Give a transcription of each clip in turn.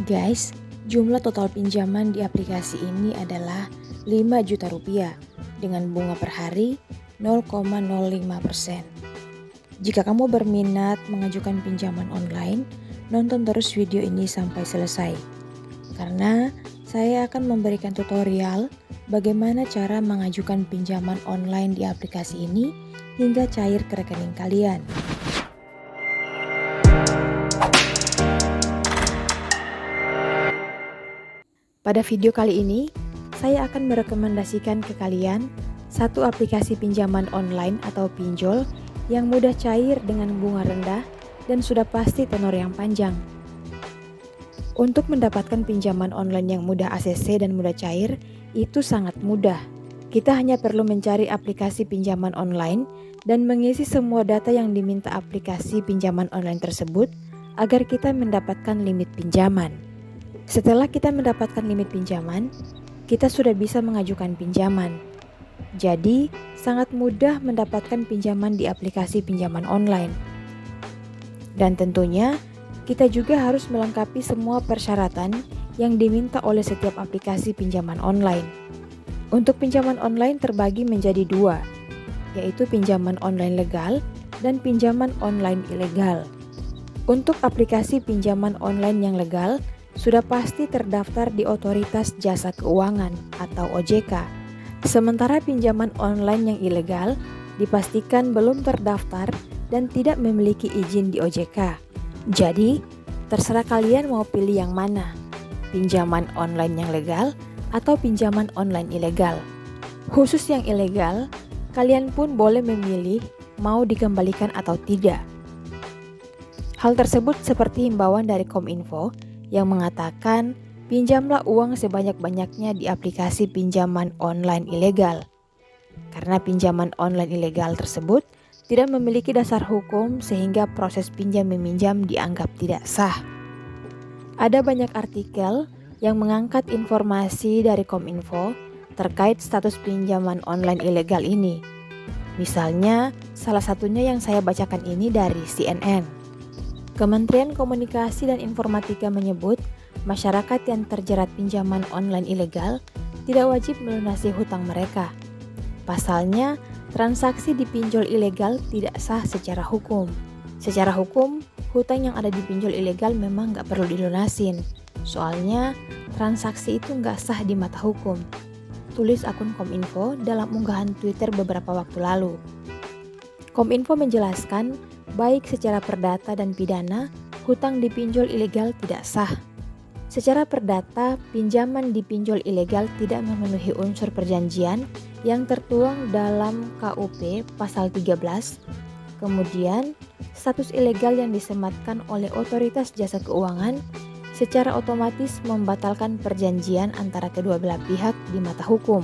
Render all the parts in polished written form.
Guys, jumlah total pinjaman di aplikasi ini adalah 5 juta rupiah dengan bunga per hari 0,05%. Jika kamu berminat mengajukan pinjaman online, nonton terus video ini sampai selesai. Karena saya akan memberikan tutorial bagaimana cara mengajukan pinjaman online di aplikasi ini hingga cair ke rekening kalian. Pada video kali ini, saya akan merekomendasikan ke kalian satu aplikasi pinjaman online atau pinjol yang mudah cair dengan bunga rendah dan sudah pasti tenor yang panjang. Untuk mendapatkan pinjaman online yang mudah ACC dan mudah cair, itu sangat mudah. Kita hanya perlu mencari aplikasi pinjaman online dan mengisi semua data yang diminta aplikasi pinjaman online tersebut agar kita mendapatkan limit pinjaman. Setelah kita mendapatkan limit pinjaman, kita sudah bisa mengajukan pinjaman. Jadi, sangat mudah mendapatkan pinjaman di aplikasi pinjaman online. Dan tentunya, kita juga harus melengkapi semua persyaratan yang diminta oleh setiap aplikasi pinjaman online. Untuk pinjaman online terbagi menjadi dua, yaitu pinjaman online legal dan pinjaman online ilegal. Untuk aplikasi pinjaman online yang legal, sudah pasti terdaftar di Otoritas Jasa Keuangan atau OJK. Sementara pinjaman online yang ilegal dipastikan belum terdaftar dan tidak memiliki izin di OJK. Jadi, terserah kalian mau pilih yang mana, pinjaman online yang legal atau pinjaman online ilegal. Khusus yang ilegal, kalian pun boleh memilih mau dikembalikan atau tidak. Hal tersebut seperti himbauan dari Kominfo yang mengatakan pinjamlah uang sebanyak-banyaknya di aplikasi pinjaman online ilegal. Karena pinjaman online ilegal tersebut tidak memiliki dasar hukum sehingga proses pinjam-meminjam dianggap tidak sah. Ada banyak artikel yang mengangkat informasi dari Kominfo terkait status pinjaman online ilegal ini. Misalnya, salah satunya yang saya bacakan ini dari CNN. Kementerian Komunikasi dan Informatika menyebut masyarakat yang terjerat pinjaman online ilegal tidak wajib melunasi hutang mereka. Pasalnya, transaksi di pinjol ilegal tidak sah secara hukum. Secara hukum, hutang yang ada di pinjol ilegal memang nggak perlu dilunasin. Soalnya, transaksi itu nggak sah di mata hukum. Tulis akun Kominfo dalam unggahan Twitter beberapa waktu lalu. Kominfo menjelaskan, baik secara perdata dan pidana, hutang di pinjol ilegal tidak sah. Secara perdata, pinjaman di pinjol ilegal tidak memenuhi unsur perjanjian yang tertuang dalam KUP pasal 13. Kemudian, status ilegal yang disematkan oleh Otoritas Jasa Keuangan secara otomatis membatalkan perjanjian antara kedua belah pihak di mata hukum.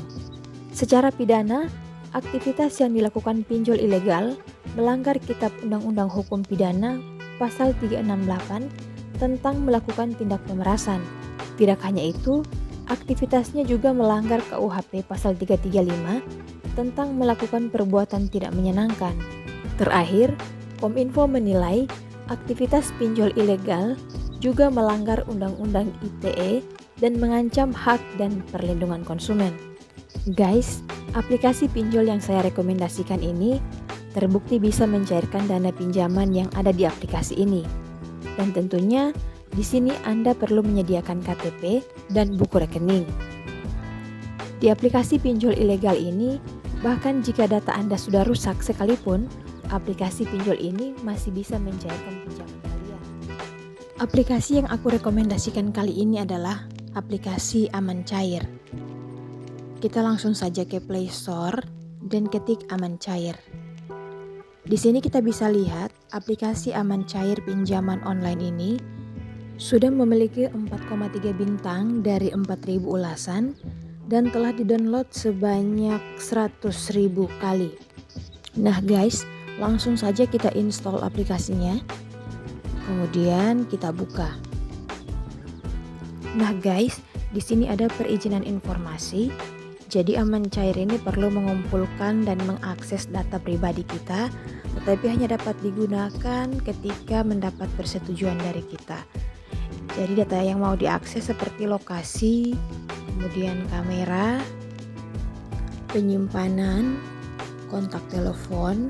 Secara pidana, aktivitas yang dilakukan pinjol ilegal melanggar Kitab Undang-Undang Hukum Pidana pasal 368 tentang melakukan tindak pemerasan. Tidak hanya itu, aktivitasnya juga melanggar KUHP pasal 335 tentang melakukan perbuatan tidak menyenangkan. Terakhir, Kominfo menilai aktivitas pinjol ilegal juga melanggar Undang-Undang ITE dan mengancam hak dan perlindungan konsumen. Guys, aplikasi pinjol yang saya rekomendasikan ini terbukti bisa mencairkan dana pinjaman yang ada di aplikasi ini. Dan tentunya di sini Anda perlu menyediakan KTP dan buku rekening. Di aplikasi pinjol ilegal ini, bahkan jika data Anda sudah rusak sekalipun, aplikasi pinjol ini masih bisa mencairkan pinjaman kalian. Aplikasi yang aku rekomendasikan kali ini adalah aplikasi Aman Cair. Kita langsung saja ke Play Store dan ketik Aman Cair. Di sini kita bisa lihat aplikasi Aman Cair pinjaman online ini sudah memiliki 4,3 bintang dari 4.000 ulasan dan telah didownload sebanyak 100.000 kali. Nah guys, langsung saja kita install aplikasinya. Kemudian kita buka. Nah guys, di sini ada perizinan informasi. Jadi Aman Cair ini perlu mengumpulkan dan mengakses data pribadi kita, tetapi hanya dapat digunakan ketika mendapat persetujuan dari kita. Jadi data yang mau diakses seperti lokasi, kemudian kamera, penyimpanan, kontak telepon,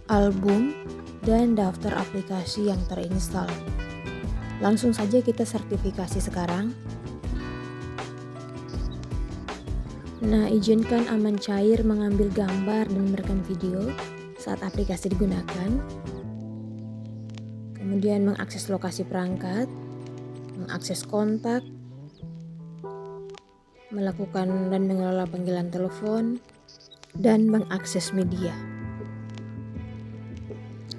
album, dan daftar aplikasi yang terinstall. Langsung saja kita sertifikasi sekarang. Nah, izinkan aman cair mengambil gambar dan merekam video saat aplikasi digunakan. Kemudian mengakses lokasi perangkat, mengakses kontak, melakukan dan mengelola panggilan telepon, dan mengakses media.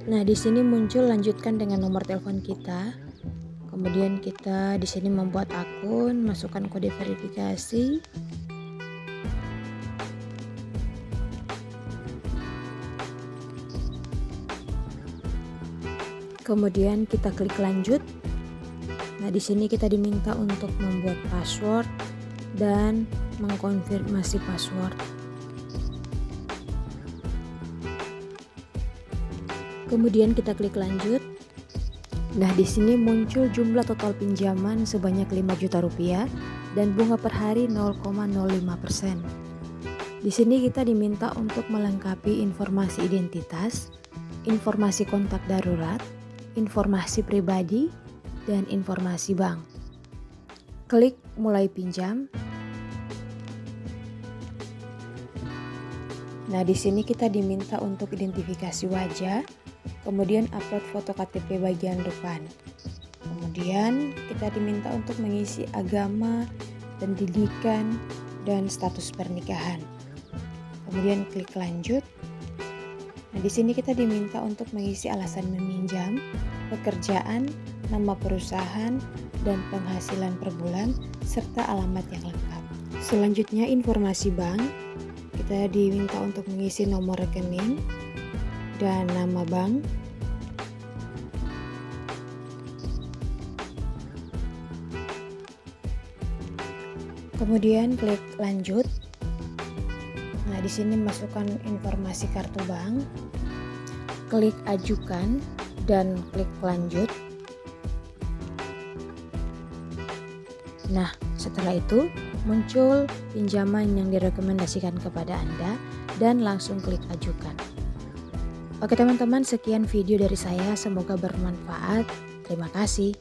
Nah, di sini muncul lanjutkan dengan nomor telepon kita. Kemudian kita di sini membuat akun, masukkan kode verifikasi. Kemudian kita klik lanjut. Nah, di sini kita diminta untuk membuat password dan mengkonfirmasi password. Kemudian kita klik lanjut. Nah, di sini muncul jumlah total pinjaman sebanyak 5 juta rupiah dan bunga per hari 0,05%. Di sini kita diminta untuk melengkapi informasi identitas, informasi kontak darurat, informasi pribadi, dan informasi bank. Klik mulai pinjam. Nah, di sini kita diminta untuk identifikasi wajah, kemudian upload foto KTP bagian depan. Kemudian kita diminta untuk mengisi agama, pendidikan, dan status pernikahan. Kemudian klik lanjut. Nah, di sini kita diminta untuk mengisi alasan meminjam, pekerjaan, nama perusahaan, dan penghasilan per bulan, serta alamat yang lengkap. Selanjutnya informasi bank. Kita diminta untuk mengisi nomor rekening dan nama bank. Kemudian klik lanjut. Nah, di sini masukkan informasi kartu bank, klik ajukan, dan klik lanjut. Nah, setelah itu muncul pinjaman yang direkomendasikan kepada Anda dan langsung klik ajukan. Oke teman-teman, sekian video dari saya, semoga bermanfaat. Terima kasih.